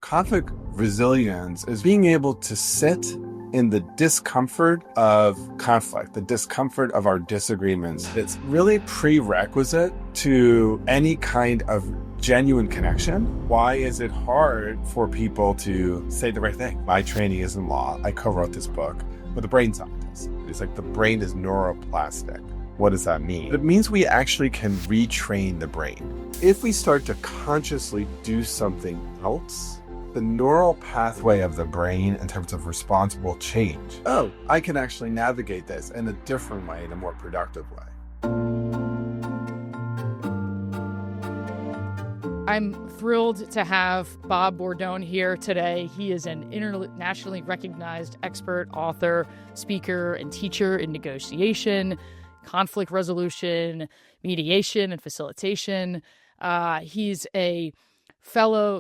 Conflict resilience is being able to sit in the discomfort of conflict, the discomfort of our disagreements. It's really prerequisite to any kind of genuine connection. Why is it hard for people to say the right thing? My training is in law. I co-wrote this book with a brain scientist. It's like the brain is neuroplastic. What does that mean? It means we actually can retrain the brain. If we start to consciously do something else, the neural pathway of the brain in terms of responsible change. Oh, I can actually navigate this in a different way, in a more productive way. I'm thrilled to have Bob Bordone here today. He is an internationally recognized expert, author, speaker, and teacher in negotiation, conflict resolution, mediation, and facilitation. He's a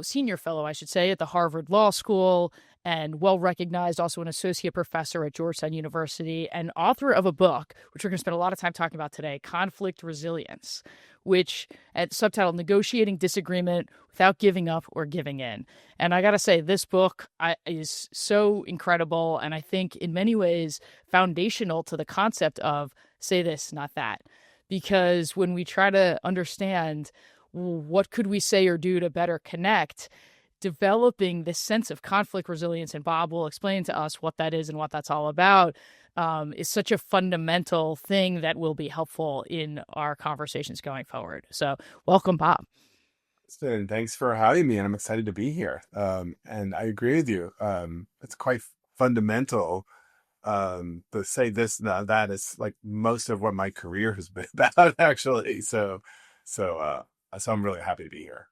senior fellow, I should say, at the Harvard Law School, and well-recognized, also an associate professor at Georgetown University, and author of a book, which we're going to spend a lot of time talking about today, Conflict Resilience, which, at subtitle, Negotiating Disagreement Without Giving Up or Giving In. And I got to say, this book is so incredible, and I think in many ways foundational to the concept of say this, not that. Because when we try to understand what could we say or do to better connect, developing this sense of conflict resilience, and Bob will explain to us what that is and what that's all about, is such a fundamental thing that will be helpful in our conversations going forward. So welcome, Bob. Thanks for having me, and I'm excited to be here. And I agree with you. It's quite fundamental. To say this, that is like most of what my career has been about, actually. So I'm really happy to be here.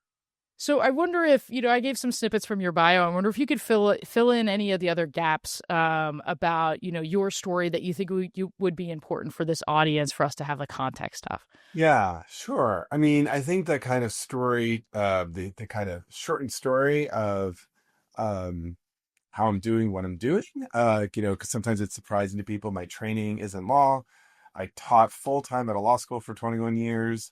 So I wonder if, I gave some snippets from your bio. I wonder if you could fill in any of the other gaps about, your story that you think would be important for this audience for us to have the context of. Yeah, sure. I mean, I think the kind of story, the kind of shortened story of how I'm doing what I'm doing, because sometimes it's surprising to people. My training is in law. I taught full time at a law school for 21 years.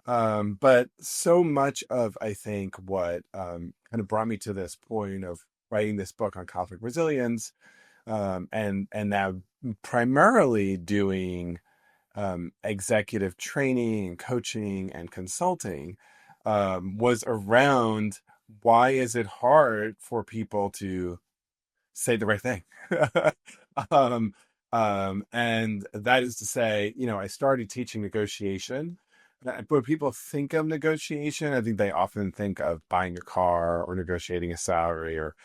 But so much of, I think, what kind of brought me to this point of writing this book on conflict resilience, and now primarily doing executive training and coaching and consulting, was around why is it hard for people to say the right thing? um, and that is to say, I started teaching negotiation. When people think of negotiation, I think they often think of buying a car or negotiating a salary or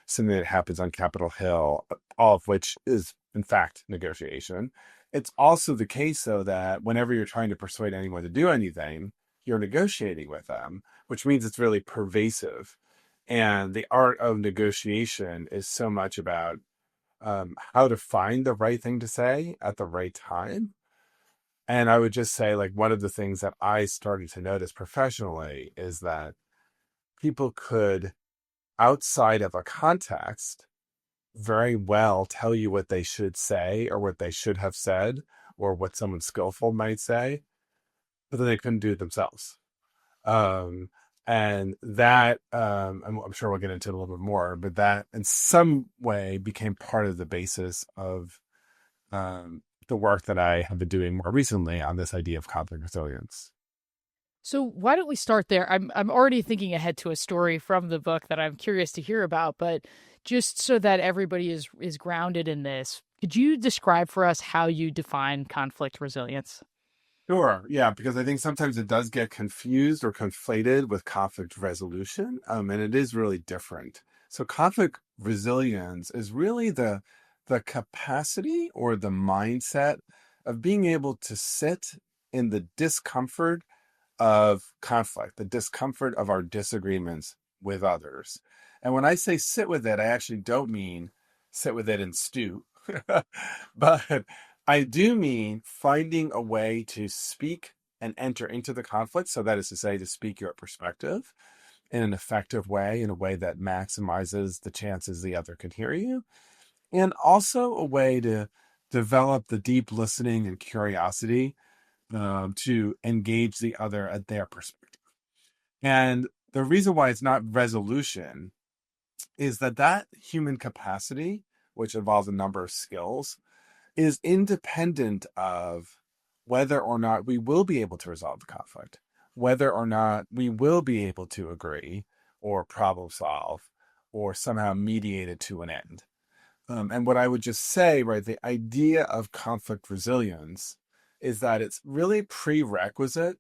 something that happens on Capitol Hill, all of which is, in fact, negotiation. It's also the case, though, that whenever you're trying to persuade anyone to do anything, you're negotiating with them, which means it's really pervasive. And the art of negotiation is so much about how to find the right thing to say at the right time. And I would just say, like, one of the things that I started to notice professionally is that people could, outside of a context, very well tell you what they should say or what they should have said or what someone skillful might say, but then they couldn't do it themselves. And that, I'm sure we'll get into it a little bit more, but that in some way became part of the basis of the work that I have been doing more recently on this idea of conflict resilience. So why don't we start there? I'm already thinking ahead to a story from the book that I'm curious to hear about, but just so that everybody is grounded in this, could you describe for us how you define conflict resilience? Sure. Yeah, because I think sometimes it does get confused or conflated with conflict resolution, and it is really different. So conflict resilience is really the capacity or the mindset of being able to sit in the discomfort of conflict, the discomfort of our disagreements with others. And when I say sit with it, I actually don't mean sit with it and stew, but I do mean finding a way to speak and enter into the conflict. So that is to say, to speak your perspective in an effective way, in a way that maximizes the chances the other can hear you, and also a way to develop the deep listening and curiosity to engage the other at their perspective. And the reason why it's not resolution is that human capacity, which involves a number of skills, is independent of whether or not we will be able to resolve the conflict, whether or not we will be able to agree or problem solve or somehow mediate it to an end. And what I would just say, right, the idea of conflict resilience is that it's really prerequisite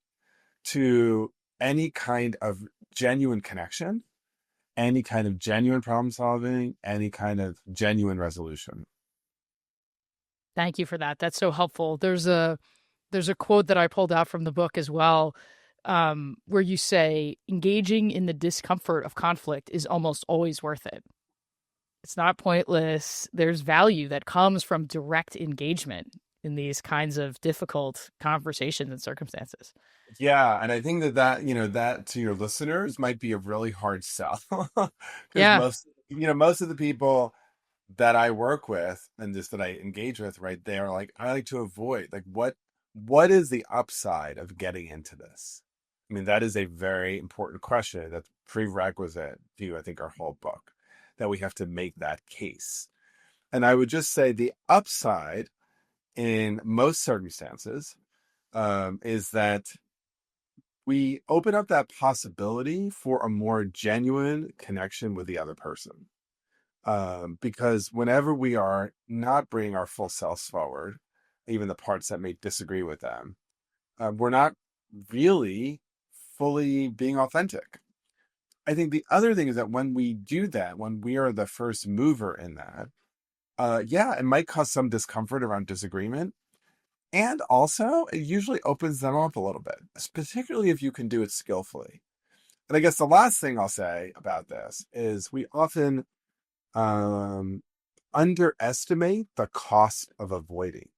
to any kind of genuine connection, any kind of genuine problem solving, any kind of genuine resolution. Thank you for that. That's so helpful. There's a quote that I pulled out from the book as well, where you say engaging in the discomfort of conflict is almost always worth it. It's not pointless. There's value that comes from direct engagement in these kinds of difficult conversations and circumstances. Yeah, and I think that to your listeners might be a really hard sell because Yeah. most of the people that I work with and just that I engage with, right, they are like, I like to avoid like what is the upside of getting into this? I mean, that is a very important question. That's prerequisite to, I think, our whole book, that we have to make that case. And I would just say the upside in most circumstances is that we open up that possibility for a more genuine connection with the other person. Because whenever we are not bringing our full selves forward, even the parts that may disagree with them, we're not really fully being authentic. I think the other thing is that when we do that, when we are the first mover in that, yeah, it might cause some discomfort around disagreement. And also, it usually opens them up a little bit, particularly if you can do it skillfully. And I guess the last thing I'll say about this is we often um, underestimate the cost of avoiding,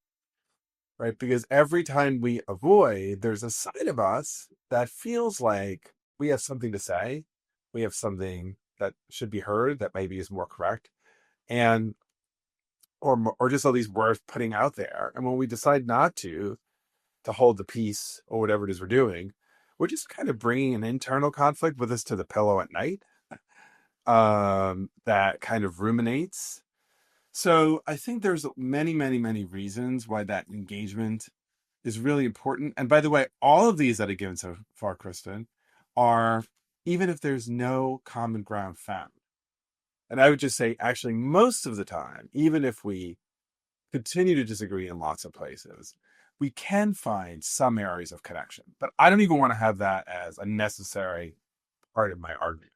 right? Because every time we avoid, there's a side of us that feels like we have something to say, we have something that should be heard that maybe is more correct, and or just at least worth putting out there. And when we decide not to hold the peace or whatever it is we're doing, we're just kind of bringing an internal conflict with us to the pillow at night, that kind of ruminates. So I think there's many, many, many reasons why that engagement is really important. And by the way, all of these that I've given so far, Kristen, are even if there's no common ground found. And I would just say, actually, most of the time, even if we continue to disagree in lots of places, we can find some areas of connection. But I don't even want to have that as a necessary part of my argument.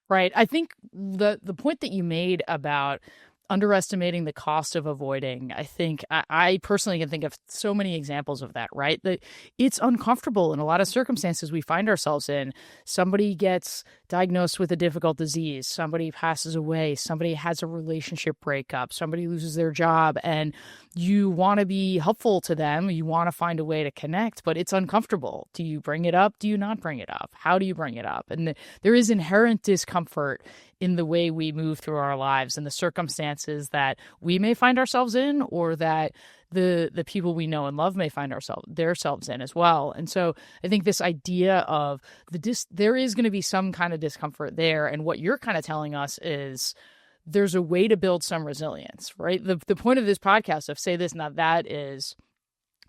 Right. I think the point that you made about underestimating the cost of avoiding, I think I personally can think of so many examples of that, right? That it's uncomfortable in a lot of circumstances we find ourselves in. Somebody gets diagnosed with a difficult disease, somebody passes away, somebody has a relationship breakup, somebody loses their job, and you want to be helpful to them. You want to find a way to connect, but it's uncomfortable. Do you bring it up? Do you not bring it up? How do you bring it up? And there is inherent discomfort in the way we move through our lives and the circumstances that we may find ourselves in, or that the people we know and love may find themselves in as well. And so I think this idea of there is going to be some kind of discomfort there, and what you're kind of telling us is there's a way to build some resilience, right? The point of this podcast of Say This Not That is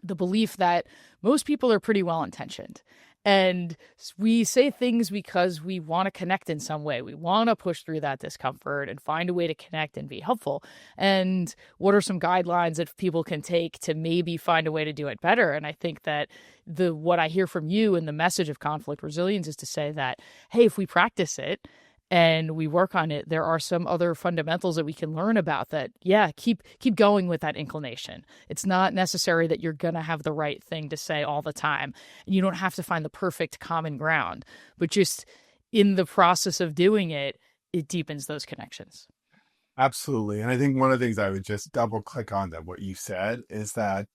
the belief that most people are pretty well intentioned. And we say things because we want to connect in some way. We want to push through that discomfort and find a way to connect and be helpful. And what are some guidelines that people can take to maybe find a way to do it better? And I think that what I hear from you and the message of conflict resilience is to say that, hey, if we practice it and we work on it, there are some other fundamentals that we can learn about that. Yeah, keep going with that inclination. It's not necessary that you're going to have the right thing to say all the time. And you don't have to find the perfect common ground, but just in the process of doing it, it deepens those connections. Absolutely. And I think one of the things I would just double click on that what you said is that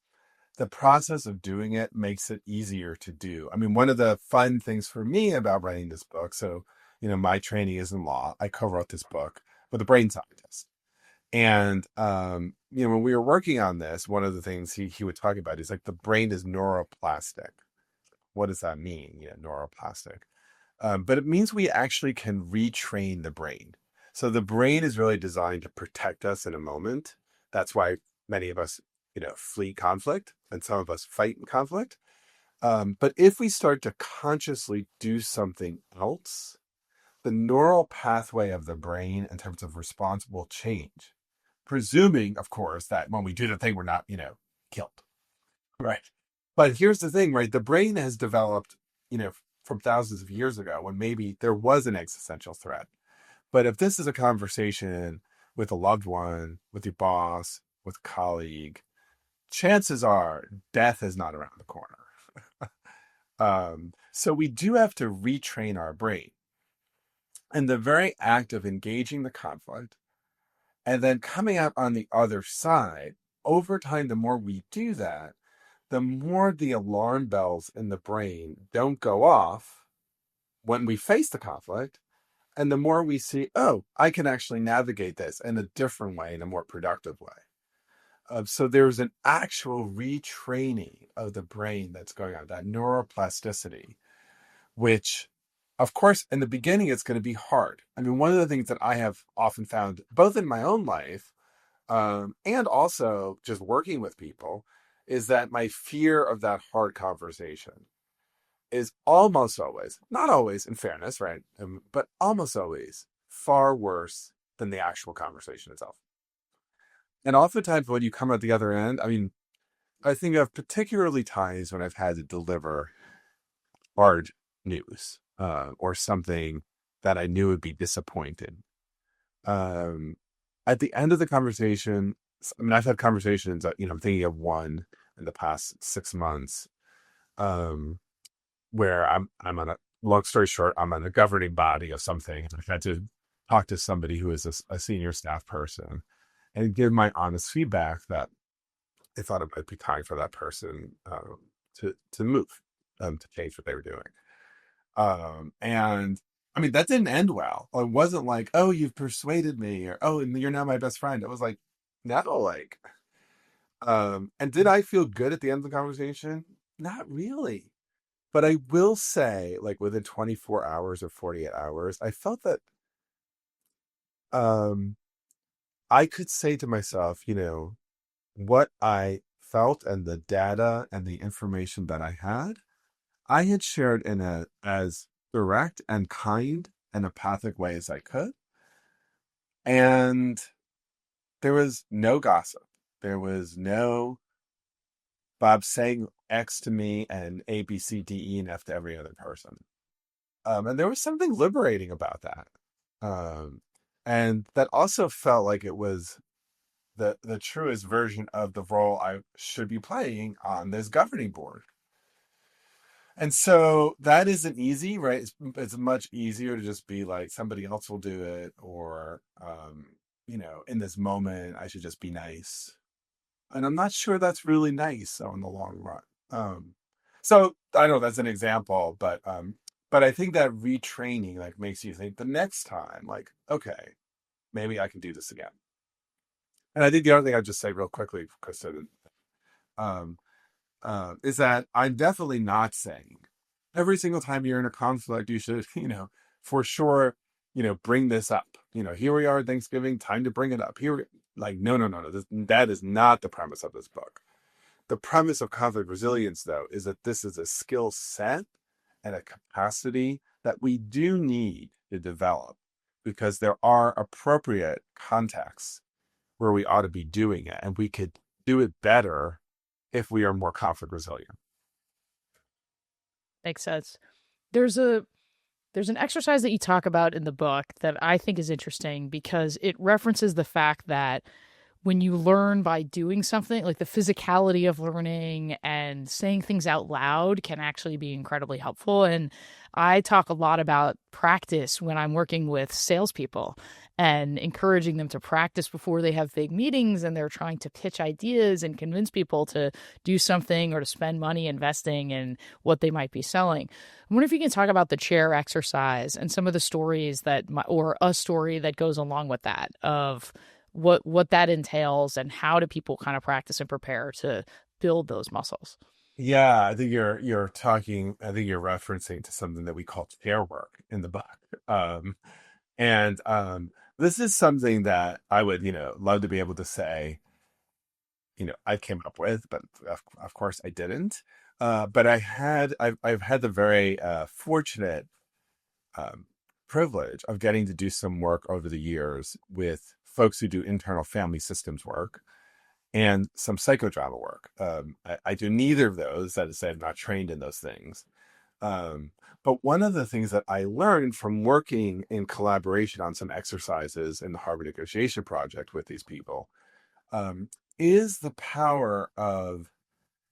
the process of doing it makes it easier to do. I mean, one of the fun things for me about writing this book, so, my training is in law. I co-wrote this book with a brain scientist. And, when we were working on this, one of the things he would talk about is like the brain is neuroplastic. What does that mean? Neuroplastic. But it means we actually can retrain the brain. So the brain is really designed to protect us in a moment. That's why many of us, flee conflict, and some of us fight in conflict. But if we start to consciously do something else, the neural pathway of the brain in terms of response will change, presuming, of course, that when we do the thing, we're not, killed. Right. But here's the thing, right? The brain has developed, from thousands of years ago when maybe there was an existential threat. But if this is a conversation with a loved one, with your boss, with a colleague, chances are death is not around the corner. So we do have to retrain our brain. And the very act of engaging the conflict and then coming out on the other side, over time, the more we do that, the more the alarm bells in the brain don't go off when we face the conflict. And the more we see, oh, I can actually navigate this in a different way, in a more productive way. So there's an actual retraining of the brain that's going on, that neuroplasticity, which, of course, in the beginning, it's going to be hard. I mean, one of the things that I have often found, both in my own life and also just working with people, is that my fear of that hard conversation is almost always, not always in fairness, right? But almost always far worse than the actual conversation itself. And oftentimes when you come out the other end, I mean, I think of particularly times when I've had to deliver hard news or something that I knew would be disappointing. Um, at the end of the conversation, I mean, I've had conversations that, I'm thinking of one in the past 6 months, um, where I'm on a, long story short, I'm on a governing body of something. And I've had to talk to somebody who is a senior staff person and give my honest feedback that I thought it might be time for that person to move, to change what they were doing. And I mean, that didn't end well. It wasn't like, oh, you've persuaded me, or oh, and you're now my best friend. It was like, no, like, and did I feel good at the end of the conversation? Not really. But I will say, like within 24 hours or 48 hours, I felt that um I could say to myself, what I felt and the data and the information that I had shared in a as direct and kind and empathic way as I could. And there was no gossip. There was no Bob saying X to me and A, B, C, D, E, and F to every other person. And there was something liberating about that. Um, and that also felt like it was the truest version of the role I should be playing on this governing board. And so that isn't easy, right? It's much easier to just be like somebody else will do it, or in this moment I should just be nice. And I'm not sure that's really nice so in the long run. So I know that's an example, but I think that retraining like makes you think the next time, like, okay, maybe I can do this again. And I think the other thing I'd just say real quickly, Kristen, um, is that I'm definitely not saying every single time you're in a conflict, you should, for sure, bring this up. Here we are, Thanksgiving, time to bring it up. Like, no, no, no, no. That is not the premise of this book. The premise of conflict resilience, though, is that this is a skill set and a capacity that we do need to develop because there are appropriate contexts where we ought to be doing it, and we could do it better if we are more conflict resilient. Makes sense. There's a there's an exercise that you talk about in the book that I think is interesting because it references the fact that when you learn by doing something, like the physicality of learning and saying things out loud can actually be incredibly helpful. And I talk a lot about practice when I'm working with salespeople and encouraging them to practice before they have big meetings and they're trying to pitch ideas and convince people to do something or to spend money investing in what they might be selling. I wonder if you can talk about the chair exercise and some of the stories or a story that goes along with that of what that entails and how do people kind of practice and prepare to build those muscles. Yeah, I think you're talking. I think you're referencing to something that we call chair work in the book. Um, and this is something that I would, love to be able to say, I came up with, but of course I didn't. But I've had the very fortunate um, privilege of getting to do some work over the years with folks who do internal family systems work and some psychodrama work. I do neither of those. That is, to say, I'm not trained in those things. Um, but one of the things that I learned from working in collaboration on some exercises in the Harvard Negotiation Project with these people um, is the power of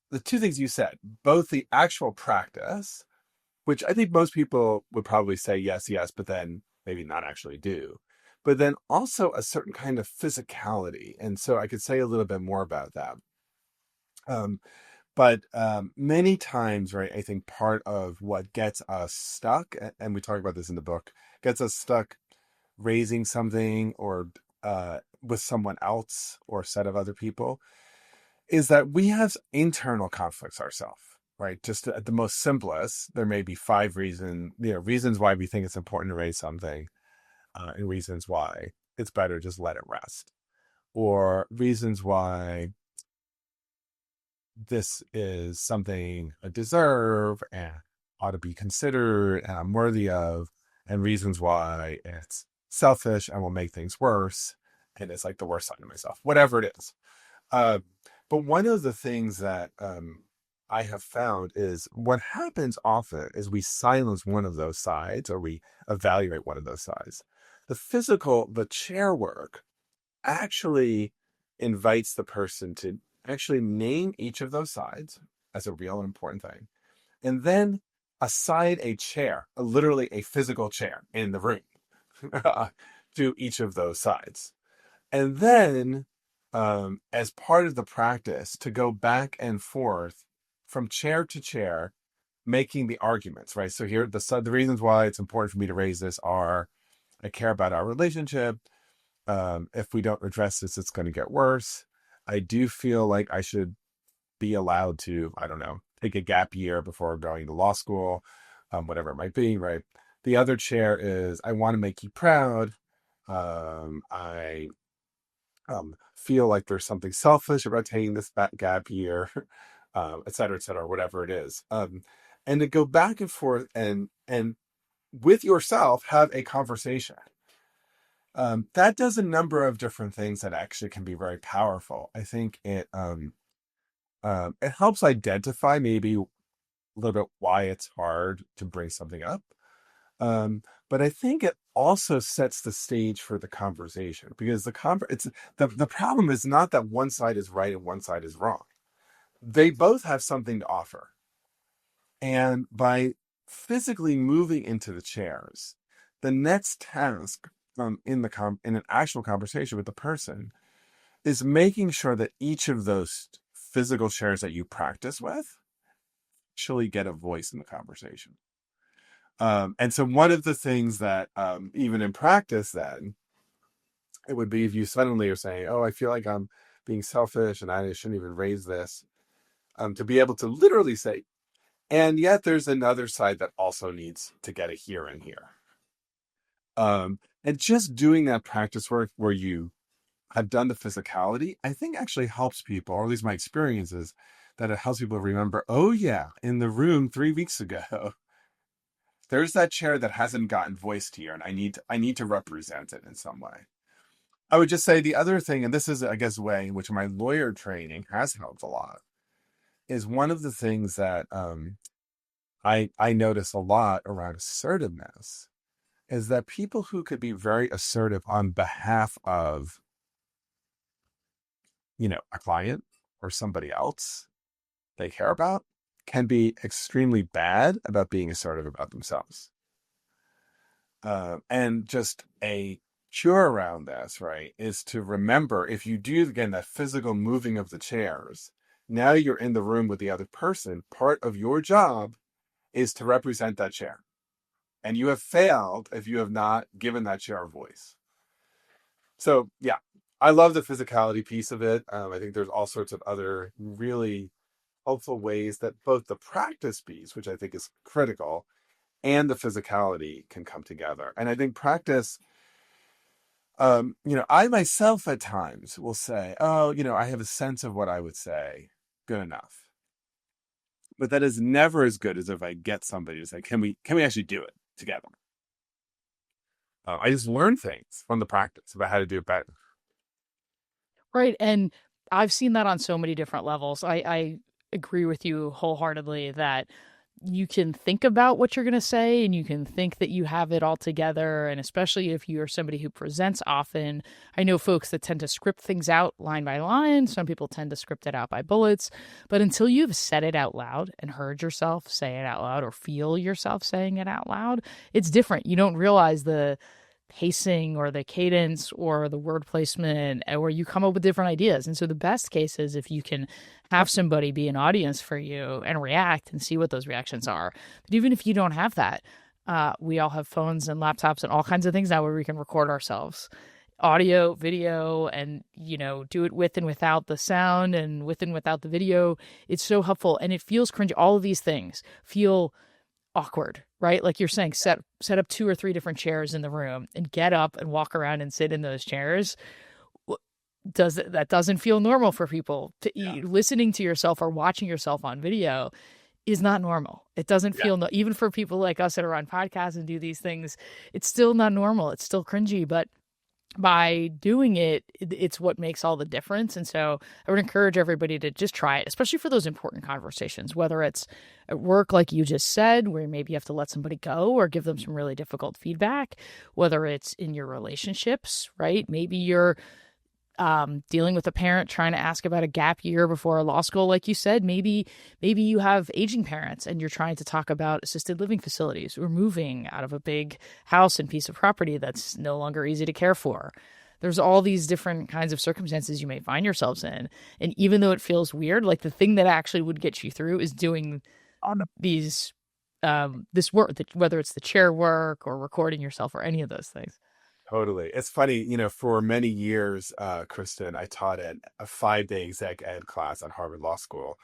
the two things you said, both the actual practice, which I think most people would probably say yes, yes, but then maybe not actually do. But then also a certain kind of physicality. And so I could say a little bit more about that. Um, but many times, right, I think part of what gets us stuck, and we talk about this in the book, gets us stuck raising something or with someone else or a set of other people, is that we have internal conflicts ourselves, right? Just at the most simplest, there may be five reasons why we think it's important to raise something, and reasons why it's better just let it rest, or reasons why this is something I deserve and ought to be considered and I'm worthy of, and reasons why it's selfish and will make things worse and it's like the worst side of myself, whatever it is. Uh, but one of the things that I have found is what happens often is we silence one of those sides or we evaluate one of those sides. The chair work actually invites the person to actually name each of those sides as a real important thing, and then assign a chair, literally a physical chair in the room to each of those sides. And then, as part of the practice, to go back and forth from chair to chair, making the arguments, right? So here, the reasons why it's important for me to raise this are I care about our relationship. If we don't address this, it's going to get worse. I do feel like I should be allowed to, I don't know, take a gap year before going to law school, whatever it might be, right? The other chair is I want to make you proud. I feel like there's something selfish about taking this gap year, et cetera, whatever it is. And to go back and forth and with yourself have a conversation. That does a number of different things that actually can be very powerful. I think it helps identify maybe a little bit why it's hard to bring something up. But I think it also sets the stage for the conversation because the problem is not that one side is right and one side is wrong. They both have something to offer. And by physically moving into the chairs, the next task in an actual conversation with the person is making sure that each of those physical chairs that you practice with actually get a voice in the conversation. And so one of the things that even in practice then it would be if you suddenly are saying, oh, I feel like I'm being selfish and I shouldn't even raise this, to be able to literally say, and yet there's another side that also needs to get a here and here. And just doing that practice work where you have done the physicality, I think actually helps people, or at least my experience is that it helps people remember, oh yeah, in the room 3 weeks ago, there's that chair that hasn't gotten voiced here, and I need to represent it in some way. I would just say the other thing, and this is, I guess, a way in which my lawyer training has helped a lot, is one of the things that I notice a lot around assertiveness is that people who could be very assertive on behalf of, a client or somebody else they care about can be extremely bad about being assertive about themselves. And just a cure around this, right, is to remember if you do, again, that physical moving of the chairs, now you're in the room with the other person. Part of your job is to represent that chair. And you have failed if you have not given that chair a voice. So, yeah, I love the physicality piece of it. I think there's all sorts of other really helpful ways that both the practice piece, which I think is critical, and the physicality can come together. And I think practice, I myself at times will say, oh, I have a sense of what I would say, good enough. But that is never as good as if I get somebody to say, can we actually do it together? I just learn things from the practice about how to do it better. Right. And I've seen that on so many different levels. I agree with you wholeheartedly that you can think about what you're going to say and you can think that you have it all together. And especially if you're somebody who presents often, I know folks that tend to script things out line by line. Some people tend to script it out by bullets. But until you've said it out loud and heard yourself say it out loud or feel yourself saying it out loud, it's different. You don't realize the pacing or the cadence or the word placement, or you come up with different ideas. And so the best case is if you can have somebody be an audience for you and react and see what those reactions are. But even if you don't have that, we all have phones and laptops and all kinds of things now where we can record ourselves, audio, video, and do it with and without the sound and with and without the video. It's so helpful, and it feels cringy. All of these things feel awkward, right? Like you're saying, set up 2 or 3 different chairs in the room and get up and walk around and sit in those chairs. That doesn't feel normal for people to listening to yourself or watching yourself on video is not normal. It doesn't feel even for people like us that are on podcasts and do these things, it's still not normal. It's still cringy, but by doing it, it's what makes all the difference. And so I would encourage everybody to just try it, especially for those important conversations, whether it's at work, like you just said, where maybe you have to let somebody go or give them some really difficult feedback, whether it's in your relationships, right? Maybe you're dealing with a parent trying to ask about a gap year before law school, like you said. Maybe you have aging parents and you're trying to talk about assisted living facilities or moving out of a big house and piece of property that's no longer easy to care for. There's all these different kinds of circumstances you may find yourselves in. And even though it feels weird, like the thing that actually would get you through is doing these this work, whether it's the chair work or recording yourself or any of those things. Totally. It's funny, for many years, Kristen, I taught a 5-day exec ed class at Harvard Law School.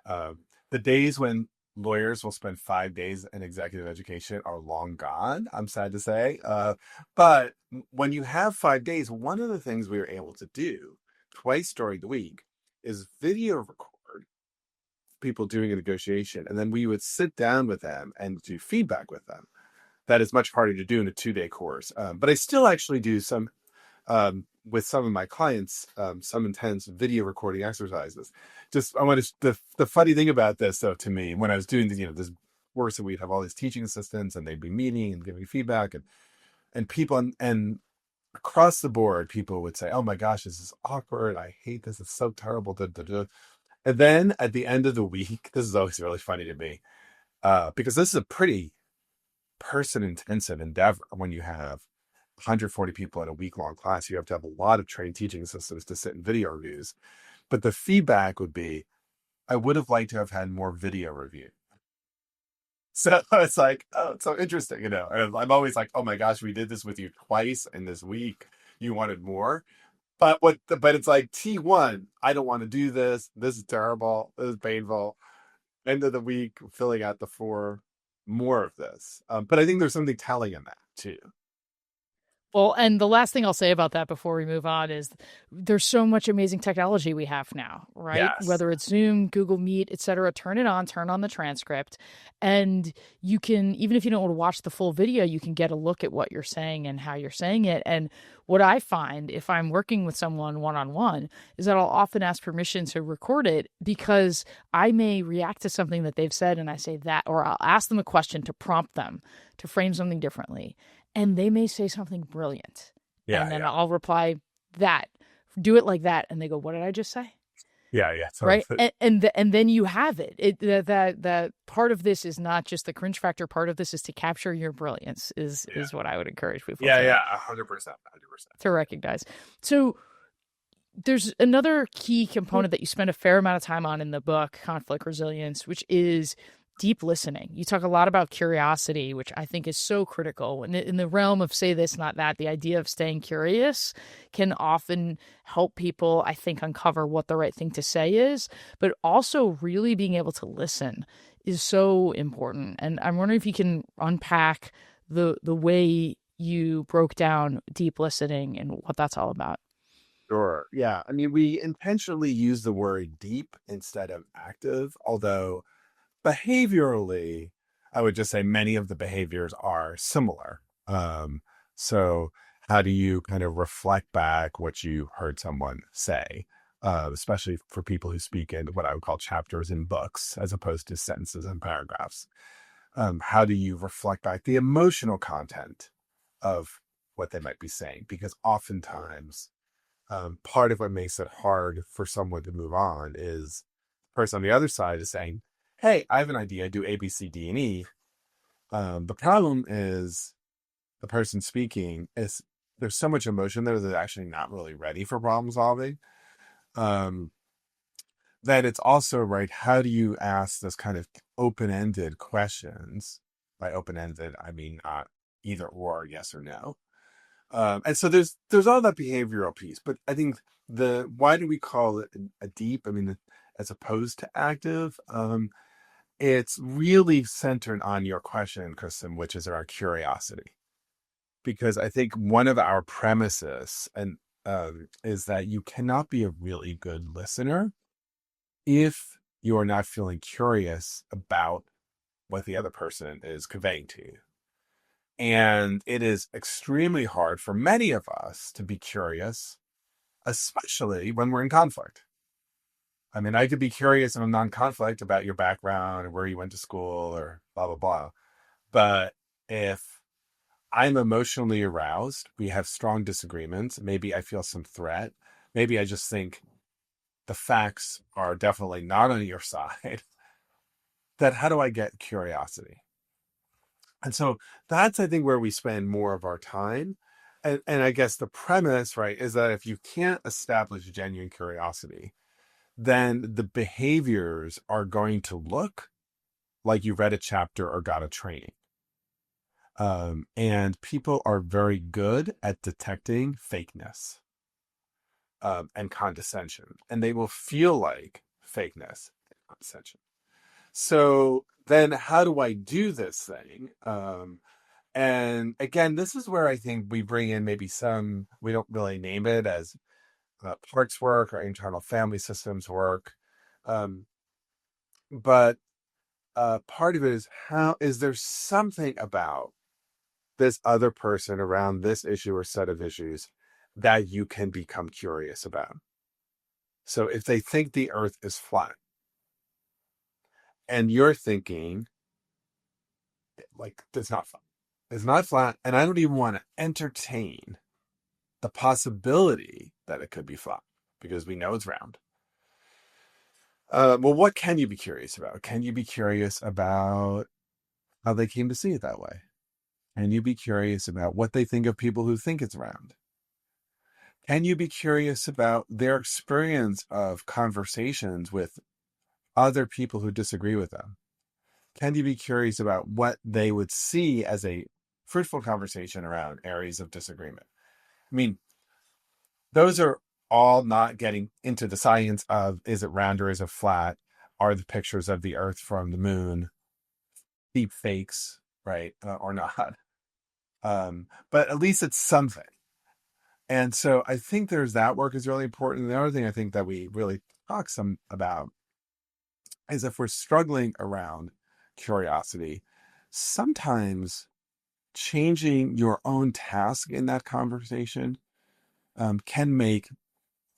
The days when lawyers will spend 5 days in executive education are long gone, I'm sad to say. But when you have 5 days, one of the things we were able to do twice during the week is video record people doing a negotiation. And then we would sit down with them and do feedback with them. That is much harder to do in a 2-day course. But I still actually do some, with some of my clients, some intense video recording exercises. The funny thing about this, though, to me, when I was doing this course, and we'd have all these teaching assistants and they'd be meeting and giving feedback and people and across the board, people would say, oh my gosh, this is awkward. I hate this. It's so terrible. Da, da, da. And then at the end of the week, this is always really funny to me, because this is a pretty person intensive endeavor. When you have 140 people in a week-long class, you have to have a lot of trained teaching assistants to sit in video reviews. But the feedback would be, I would have liked to have had more video review. So it's like, oh, it's so interesting, And I'm always like, oh my gosh, we did this with you twice in this week. You wanted more. But it's like T1, I don't want to do this. This is terrible. This is painful. End of the week, filling out the 4 more of this. But I think there's something telling in that too. Well, and the last thing I'll say about that before we move on is there's so much amazing technology we have now, right? Yes. Whether it's Zoom, Google Meet, et cetera, turn on the transcript. And you can, even if you don't want to watch the full video, you can get a look at what you're saying and how you're saying it. And what I find if I'm working with someone one-on-one is that I'll often ask permission to record it because I may react to something that they've said and I say that, or I'll ask them a question to prompt them to frame something differently. And they may say something brilliant. Yeah. And then I'll reply that, do it like that. And they go, what did I just say? Yeah. Yeah. So right. And then you have it. That part of this is not just the cringe factor. Part of this is to capture your brilliance is what I would encourage people. Yeah. Yeah. 100%. To recognize. So there's another key component that you spend a fair amount of time on in the book, conflict resilience, which is deep listening. You talk a lot about curiosity, which I think is so critical. In the realm of say this, not that, the idea of staying curious can often help people, I think, uncover what the right thing to say is, but also really being able to listen is so important. And I'm wondering if you can unpack the way you broke down deep listening and what that's all about. Sure. Yeah. I mean, we intentionally use the word deep instead of active, although behaviorally, I would just say many of the behaviors are similar. So how do you kind of reflect back what you heard someone say? Especially for people who speak in what I would call chapters in books as opposed to sentences and paragraphs. How do you reflect back the emotional content of what they might be saying? Because oftentimes, part of what makes it hard for someone to move on is the person on the other side is saying, hey, I have an idea, do A, B, C, D, and E. The problem is the person speaking is there's so much emotion there that they're actually not really ready for problem solving. Um, that it's also right. How do you ask this kind of open-ended questions? By open-ended, I mean not either or, yes or no. And so there's all that behavioral piece, but I think the why do we call it a deep? I mean, as opposed to active, it's really centered on your question, Kristen, which is our curiosity. Because I think one of our premises and is that you cannot be a really good listener if you are not feeling curious about what the other person is conveying to you. And it is extremely hard for many of us to be curious, especially when we're in conflict. I mean, I could be curious in a non-conflict about your background or where you went to school or blah, blah, blah. But if I'm emotionally aroused, we have strong disagreements, maybe I feel some threat, maybe I just think the facts are definitely not on your side, then how do I get curiosity? And so that's, I think, where we spend more of our time. And I guess the premise, right, is that if you can't establish genuine curiosity, then the behaviors are going to look like you read a chapter or got a training. And people are very good at detecting fakeness and condescension, and they will feel like fakeness and condescension. So then, how do I do this thing? And again, this is where I think we bring in maybe some, we don't really name it as parts work or internal family systems work. Um, but part of it is how is there something about this other person around this issue or set of issues that you can become curious about? So if they think the earth is flat and you're thinking like it's not flat, and I don't even want to entertain the possibility that it could be flat because we know it's round. Well, what can you be curious about? Can you be curious about how they came to see it that way? Can you be curious about what they think of people who think it's round? Can you be curious about their experience of conversations with other people who disagree with them? Can you be curious about what they would see as a fruitful conversation around areas of disagreement? I mean, those are all not getting into the science of is it round or is it flat? Are the pictures of the earth from the moon deep fakes, right? Or not? But at least it's something. And so I think there's that work is really important. And the other thing I think that we really talk some about is if we're struggling around curiosity, sometimes changing your own task in that conversation can make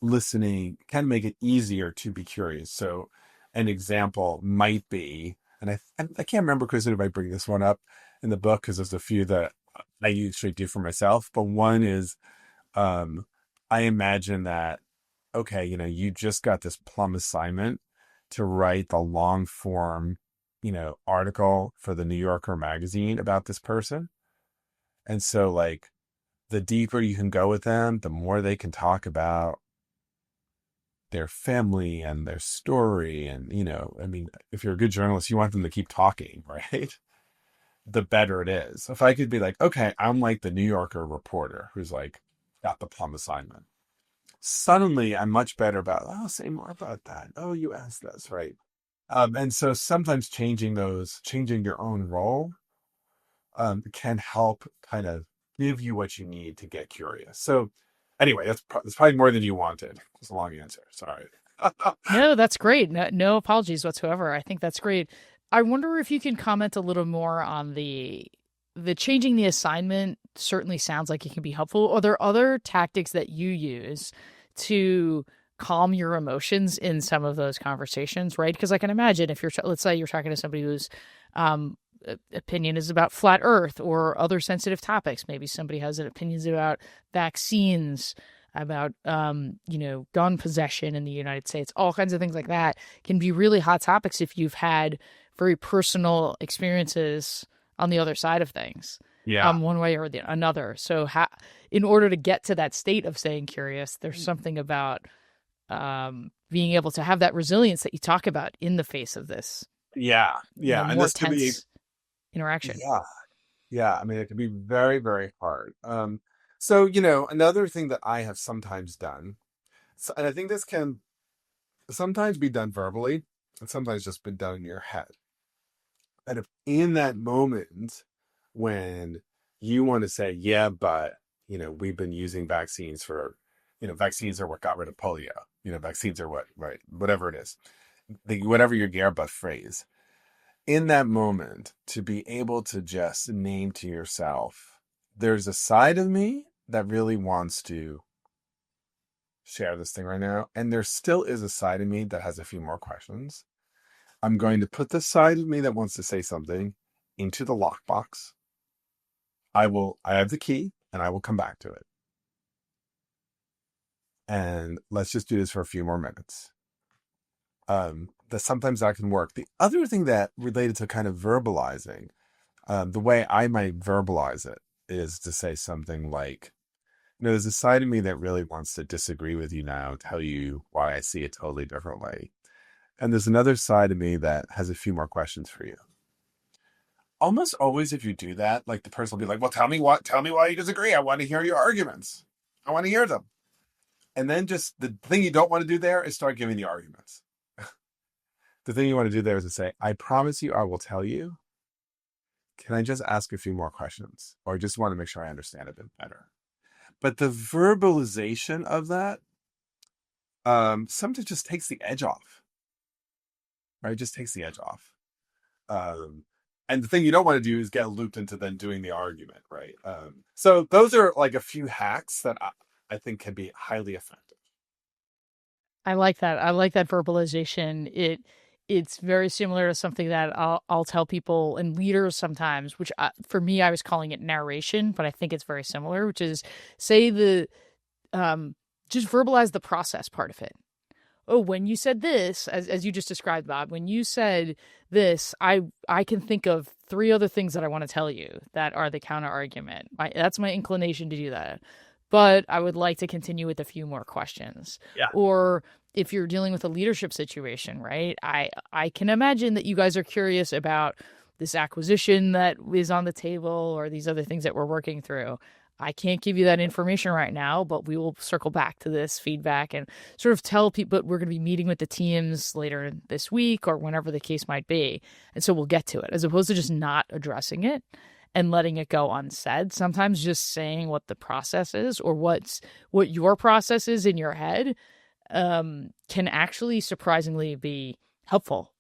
listening, can make it easier to be curious. So an example might be, and I can't remember, Kristen, if I bring this one up in the book, because there's a few that I usually do for myself, but one is um, I imagine that, okay, you just got this plum assignment to write the long form, article for the New Yorker magazine about this person. And so, like, the deeper you can go with them, the more they can talk about their family and their story. And, I mean, if you're a good journalist, you want them to keep talking, right? The better it is. If I could be like, okay, I'm like the New Yorker reporter who's like got the plum assignment. Suddenly I'm much better about, oh, say more about that. Oh, you asked this, right? And so sometimes changing your own role can help kind of give you what you need to get curious. So anyway, that's probably more than you wanted. It's a long answer. Sorry. No, that's great. No apologies whatsoever. I think that's great. I wonder if you can comment a little more on the changing the assignment. Certainly sounds like it can be helpful. Are there other tactics that you use to calm your emotions in some of those conversations, right? Because I can imagine if let's say you're talking to somebody whose opinion is about flat Earth or other sensitive topics. Maybe somebody has opinions about vaccines, about gun possession in the United States. All kinds of things like that can be really hot topics if you've had very personal experiences on the other side of things, Yeah. one way or another. So, in order to get to that state of staying curious, there's something about being able to have that resilience that you talk about in the face of this, Yeah. Yeah. And more this could be, tense interaction. yeah. Yeah. I mean, it can be very, very hard. So, another thing that I have sometimes done, and I think this can sometimes be done verbally and sometimes just been done in your head. And if in that moment when you want to say, yeah, but, we've been using vaccines for, vaccines are what got rid of polio, vaccines are what, right? Whatever it is, whatever your yeah, but phrase, in that moment, to be able to just name to yourself, there's a side of me that really wants to share this thing right now. And there still is a side of me that has a few more questions. I'm going to put the side of me that wants to say something into the lockbox. I have the key and I will come back to it. And let's just do this for a few more minutes. That sometimes that can work. The other thing that related to kind of verbalizing, the way I might verbalize it is to say something like, there's a side of me that really wants to disagree with you now, tell you why I see it totally differently. And there's another side of me that has a few more questions for you. Almost always, if you do that, like the person will be like, well, tell me why you disagree. I want to hear your arguments. I want to hear them. And then just the thing you don't want to do there is start giving the arguments. The thing you want to do there is to say, I promise you, I will tell you. Can I just ask a few more questions? Or I just want to make sure I understand a bit better. But the verbalization of that sometimes just takes the edge off, right? It just takes the edge off. And the thing you don't want to do is get looped into then doing the argument, right? So those are like a few hacks that I think can be highly effective. I like that. I like that verbalization. It's very similar to something that I'll tell people and leaders sometimes, which for me I was calling it narration, but I think it's very similar, which is say just verbalize the process part of it. Oh, when you said this, as you just described, Bob, when you said this, I can think of three other things that I want to tell you that are the counter argument. That's my inclination to do that. But I would like to continue with a few more questions. Yeah. Or if you're dealing with a leadership situation, right? I can imagine that you guys are curious about this acquisition that is on the table or these other things that we're working through. I can't give you that information right now, but we will circle back to this feedback and sort of tell people we're going to be meeting with the teams later this week or whenever the case might be. And so we'll get to it as opposed to just not addressing it and letting it go unsaid. Sometimes just saying what the process is or what your process is in your head can actually surprisingly be helpful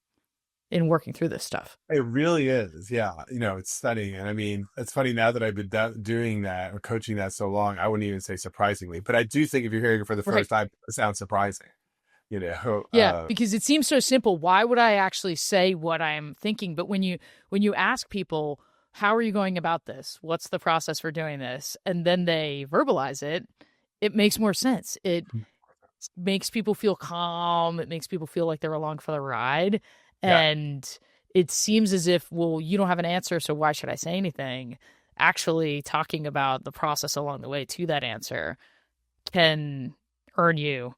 in working through this stuff. It really is. Yeah. It's stunning. And I mean, it's funny now that I've been doing that or coaching that so long, I wouldn't even say surprisingly, but I do think if you're hearing it for the first time, it sounds surprising, Yeah, because it seems so simple. Why would I actually say what I'm thinking? But when you ask people, how are you going about this? What's the process for doing this? And then they verbalize it, it makes more sense. It makes people feel calm. It makes people feel like they're along for the ride. yeah. And it seems as if, well, you don't have an answer, so why should I say anything? Actually, talking about the process along the way to that answer can earn you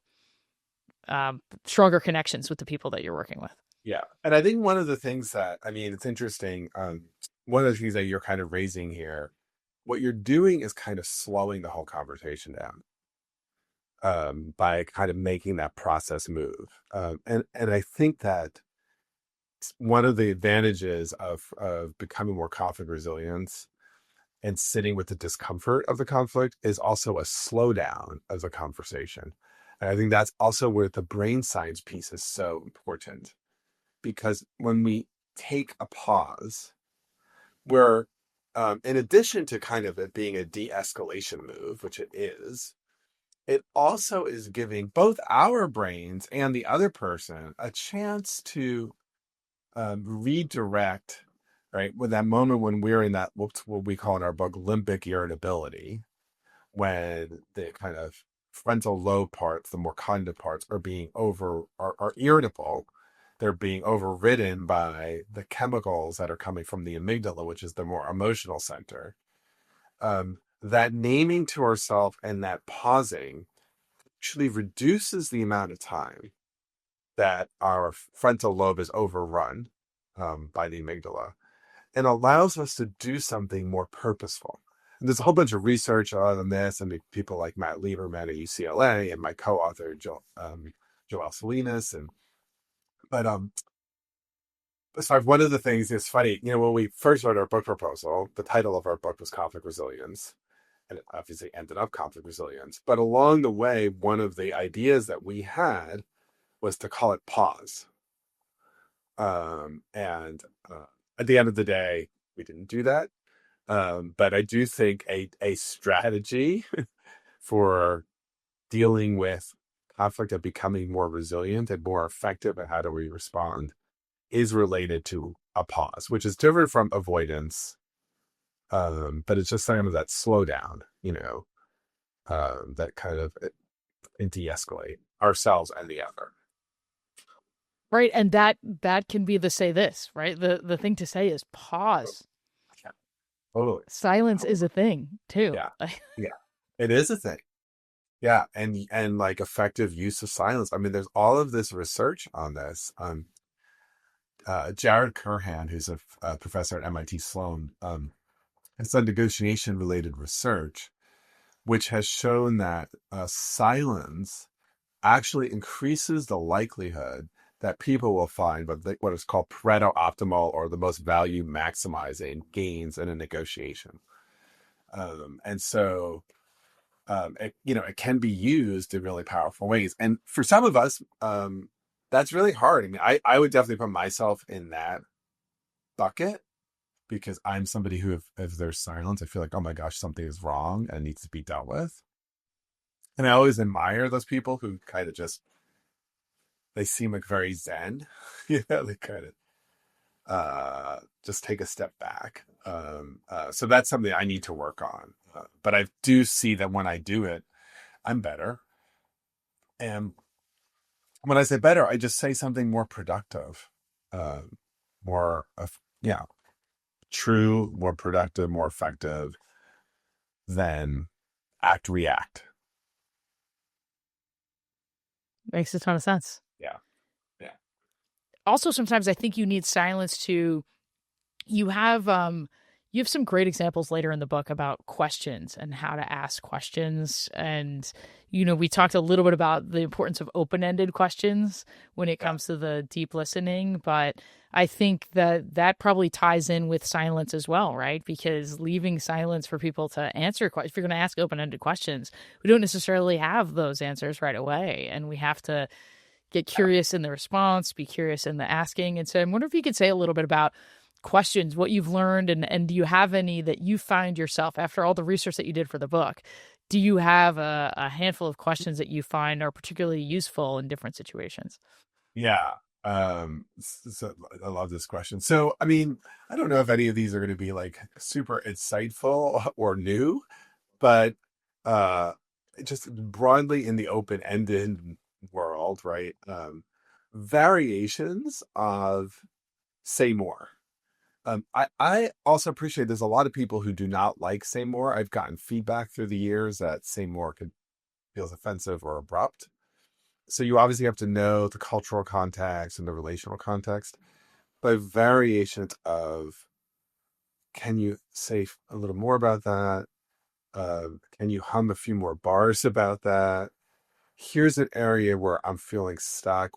stronger connections with the people that you're working with. Yeah. And I think one of the things that, I mean, it's interesting. One of the things that you're kind of raising here, what you're doing is kind of slowing the whole conversation down, by kind of making that process move. And I think that one of the advantages of becoming more conflict resilient and sitting with the discomfort of the conflict is also a slowdown of the conversation. And I think that's also where the brain science piece is so important, because when we take a pause, where in addition to kind of it being a de-escalation move, which it also is giving both our brains and the other person a chance to redirect, right? With that moment when we're in that, what we call in our book, limbic irritability, when the kind of frontal lobe parts, the more cognitive parts, are irritable. They're being overridden by the chemicals that are coming from the amygdala, which is the more emotional center. That naming to ourselves and that pausing actually reduces the amount of time that our frontal lobe is overrun by the amygdala, and allows us to do something more purposeful. And there's a whole bunch of research on this, and people like Matt Lieberman at UCLA and my co-author Joel Salinas, and but so one of the things is funny, when we first wrote our book proposal, the title of our book was Conflict Resilience, and it obviously ended up Conflict Resilience. But along the way, one of the ideas that we had was to call it pause. And at the end of the day, we didn't do that. But I do think a strategy for dealing with conflict and becoming more resilient and more effective at how do we respond is related to a pause, which is different from avoidance. But it's just kind of that slowdown, that kind of de-escalate ourselves and the other. Right. And that can be the say this, right? The thing to say is pause. Yeah, totally. Silence is a thing too. Yeah. Yeah. It is a thing. Yeah. And like effective use of silence. I mean, there's all of this research on this. Jared Curhan, who's a professor at MIT Sloan, has done negotiation related research, which has shown that silence actually increases the likelihood that people will find what is called Pareto optimal, or the most value maximizing gains in a negotiation. And so, it can be used in really powerful ways. And for some of us, that's really hard. I mean, I would definitely put myself in that bucket, because I'm somebody who, if there's silence, I feel like, oh my gosh, something is wrong and needs to be dealt with. And I always admire those people who kind of they seem like very zen. They kind of just take a step back. So that's something I need to work on. But I do see that when I do it, I'm better. And when I say better, I just say something more productive, more, true, more productive, more effective than react. Makes a ton of sense. Yeah. Yeah. Also, sometimes I think you need silence to, you have some great examples later in the book about questions and how to ask questions. And, we talked a little bit about the importance of open-ended questions when it comes to the deep listening. But I think that probably ties in with silence as well, right? Because leaving silence for people to answer questions, if you're going to ask open-ended questions, we don't necessarily have those answers right away. And we have to get curious in the response, be curious in the asking. And so I wonder if you could say a little bit about questions, what you've learned, and do you have any that you find yourself, after all the research that you did for the book, do you have a handful of questions that you find are particularly useful in different situations? Yeah. So I love this question. So, I mean, I don't know if any of these are going to be like super insightful or new, but just broadly in the open-ended world, right? Variations of say more. I also appreciate there's a lot of people who do not like say more. I've gotten feedback through the years that say more feels offensive or abrupt. So you obviously have to know the cultural context and the relational context, but variations of, can you say a little more about that? Can you hum a few more bars about that? Here's an area where I'm feeling stuck.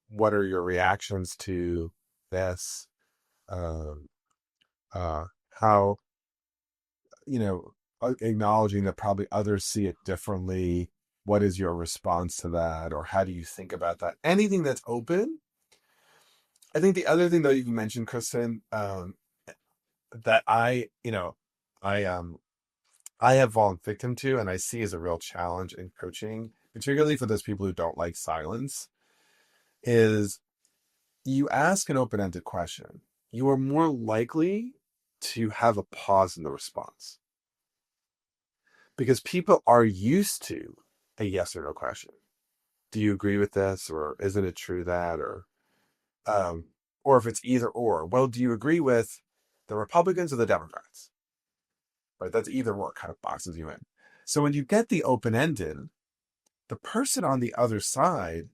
What are your reactions to this? Um, uh, how, you know, acknowledging that probably others see it differently. What is your response to that? Or how do you think about that? Anything that's open. I think the other thing that you mentioned, Kristen, that I I have fallen victim to and I see as a real challenge in coaching, particularly for those people who don't like silence, is you ask an open-ended question, you are more likely to have a pause in the response because people are used to a yes or no question. Do you agree with this, or isn't it true that, um, or if it's either or, well, do you agree with the Republicans or the Democrats? Right, that's either or kind of boxes you in. So when you get the open-ended, the person on the other side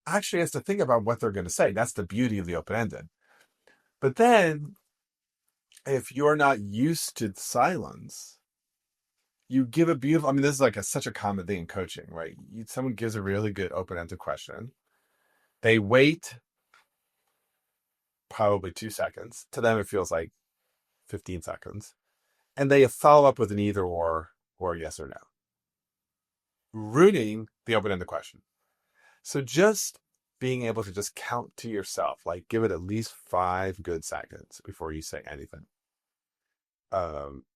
actually has to think about what they're going to say. That's the beauty of the open-ended. But then if you're not used to silence, you give a beautiful, I mean, this is like such a common thing in coaching, right? Someone gives a really good open-ended question. They wait probably 2 seconds. To them, it feels like 15 seconds. And they follow up with an either or yes or no, ruining the open-ended question. So just being able to just count to yourself, like give it at least 5 good seconds before you say anything,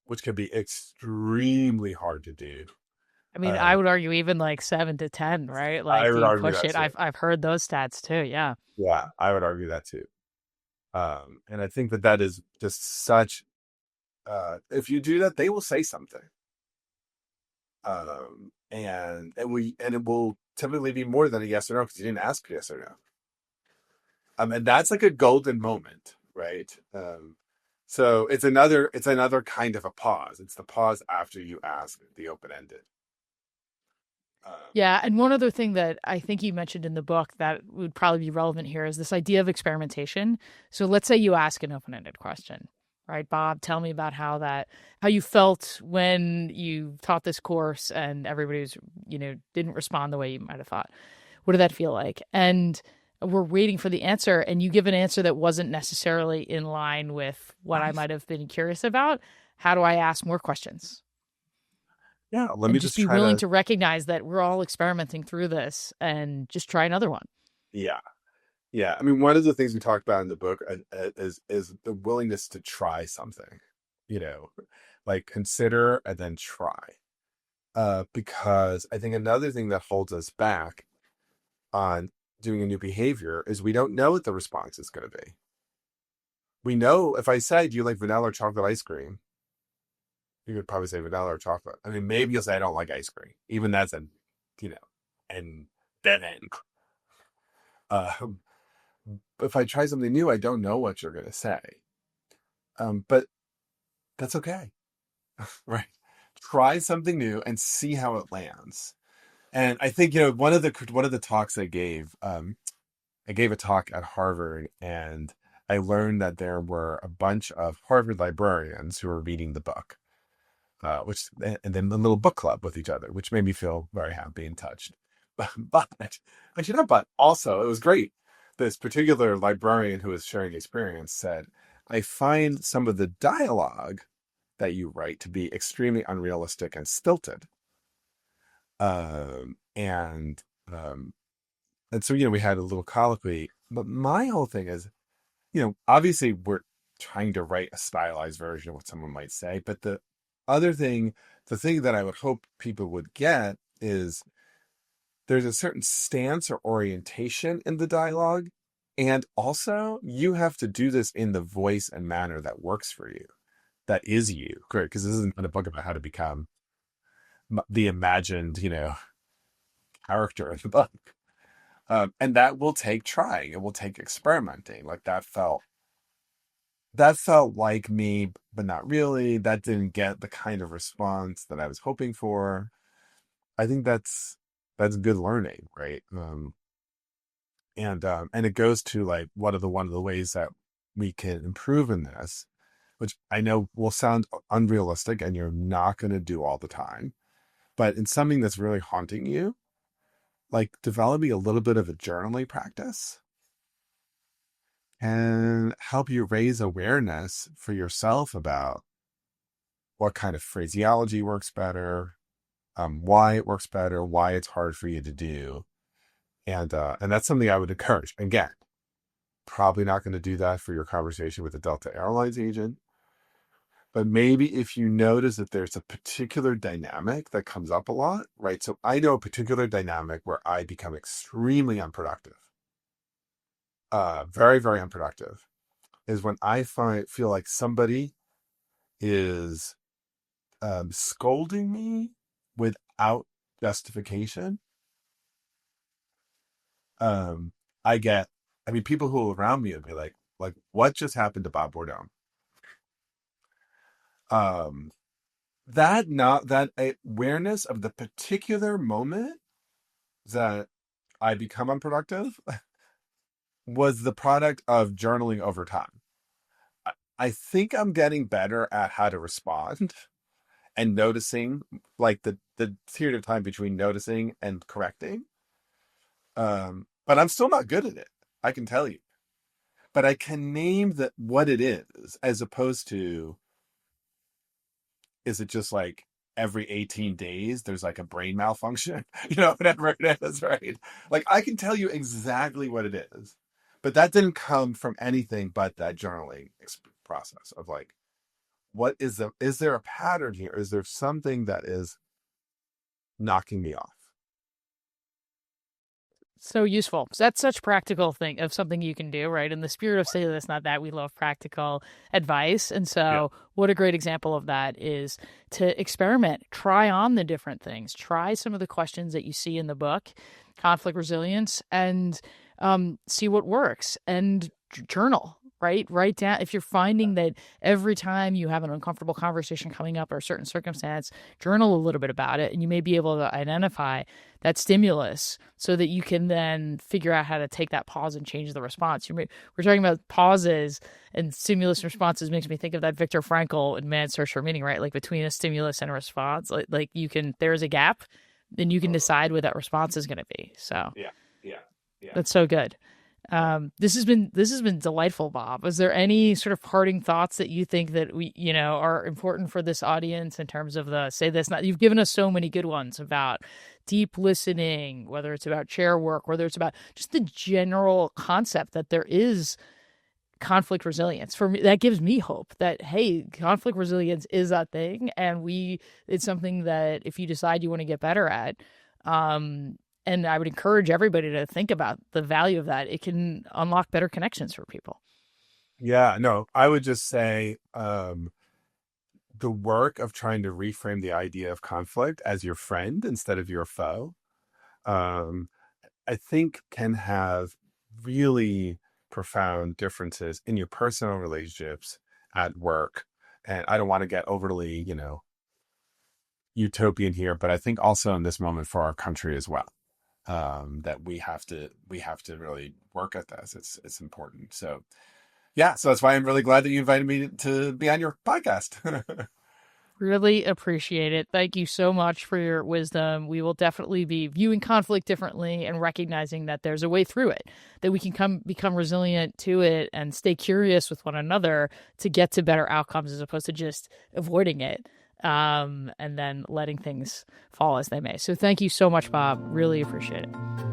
which can be extremely hard to do. I mean, I Um, would argue even like 7 to 10, right? I Like would you argue push that it. too. I've heard those stats too. Yeah. Yeah, I would argue that too. And I think that that is just such. If you do that, they will say something, and it will typically be more than a yes or no because you didn't ask yes or no. And that's like a golden moment, right? So it's another kind of a pause. It's the pause after you ask the open ended. Um, Yeah, and one other thing that I think you mentioned in the book that would probably be relevant here is this idea of experimentation. So let's say you ask an open-ended question, right? Bob, tell me about how you felt when you taught this course and everybody was, didn't respond the way you might have thought. What did that feel like? And we're waiting for the answer, and you give an answer that wasn't necessarily in line with what I might have been curious about. How do I ask more questions? yeah, let And me just just be try willing to. to recognize that we're all experimenting through this and just try another one. Yeah, yeah. I mean, one of the things we talked about in the book is the willingness to try something. You know, like consider and then try. Because I think another thing that holds us back on doing a new behavior is we don't know what the response is going to be. We know if I said, do you like vanilla or chocolate ice cream? You could probably say vanilla or chocolate. I mean, maybe you'll say I don't like ice cream. Even that's a, you know, and then uh, if I try something new, I don't know what you're going to say. But that's okay, right? Try something new and see how it lands. And I think one of the talks I gave a talk at Harvard, and I learned that there were a bunch of Harvard librarians who were reading the book, which and then a little book club with each other, which made me feel very happy and touched. But actually not, but also it was great. This particular librarian who was sharing experience said, "I find some of the dialogue that you write to be extremely unrealistic and stilted." Um, and um, and so we had a little colloquy. But my whole thing is, obviously we're trying to write a stylized version of what someone might say, but other thing, the thing that I would hope people would get is there's a certain stance or orientation in the dialogue. And also, you have to do this in the voice and manner that works for you, that is you. Great, because this isn't a book about how to become the imagined, character in the book. And that will take trying. It will take experimenting. Like that felt like me, but not really. That didn't get the kind of response that I was hoping for. I think that's That's good learning, right? And it goes to like one of the ways that we can improve in this, which I know will sound unrealistic and you're not going to do all the time, but in something that's really haunting you, like developing a little bit of a journaling practice and help you raise awareness for yourself about what kind of phraseology works better, why it works better, why it's hard for you to do. And that's something I would encourage. Again, probably not going to do that for your conversation with the Delta Airlines agent. But maybe if you notice that there's a particular dynamic that comes up a lot, right? So I know a particular dynamic where I become extremely unproductive, very, very unproductive, is when I feel like somebody is scolding me without justification. um I get, I mean, people who are around me would be like, what just happened to Bob Bordone? um that not that awareness of the particular moment that I become unproductive was the product of journaling over time. I think I'm getting better at how to respond and noticing, like the period of time between noticing and correcting. But I'm still not good at it, I can tell you. But I can name that what it is, as opposed to, is it just like every 18 days there's like a brain malfunction, whatever it is, right? Like I can tell you exactly what it is, but that didn't come from anything but that journaling process of like, is there a pattern here? Is there something that is knocking me off? So useful. So that's such practical thing of something you can do, right? In the spirit of say this, not that, we love practical advice. And Yeah. so what a great example of that is to experiment, try on the different things, try some of the questions that you see in the book, conflict resilience, and see what works, and journal, right? Write down if you're finding that every time you have an uncomfortable conversation coming up or a certain circumstance, journal a little bit about it, and you may be able to identify that stimulus so that you can then figure out how to take that pause and change the response. We're talking about pauses and stimulus responses, makes me think of that Viktor Frankl in Man's Search for Meaning, right? Like between a stimulus and a response, like you can, there's a gap, then you can Totally. decide what that response is going to be. So Yeah. Yeah. Yeah. that's so good. Yeah. This has been delightful, Bob. Is there any sort of parting thoughts that you think that we, are important for this audience in terms of the say this not? You've given us so many good ones about deep listening, whether it's about chair work, whether it's about just the general concept that there is conflict resilience. For me, that gives me hope that hey, conflict resilience is a thing, and it's something that if you decide you want to get better at, and I would encourage everybody to think about the value of that. It can unlock better connections for people. Yeah. No, I would just say, the work of trying to reframe the idea of conflict as your friend instead of your foe, um, I think can have really profound differences in your personal relationships, at work. And I don't want to get overly, utopian here, but I think also in this moment for our country as well, that we have to really work at this. It's important. So yeah, so that's why I'm really glad that you invited me to be on your podcast. Really appreciate it. Thank you so much for your wisdom. We will definitely be viewing conflict differently and recognizing that there's a way through it, that we can become resilient to it and stay curious with one another to get to better outcomes as opposed to just avoiding it, and then letting things fall as they may. So thank you so much, Bob. Really appreciate it.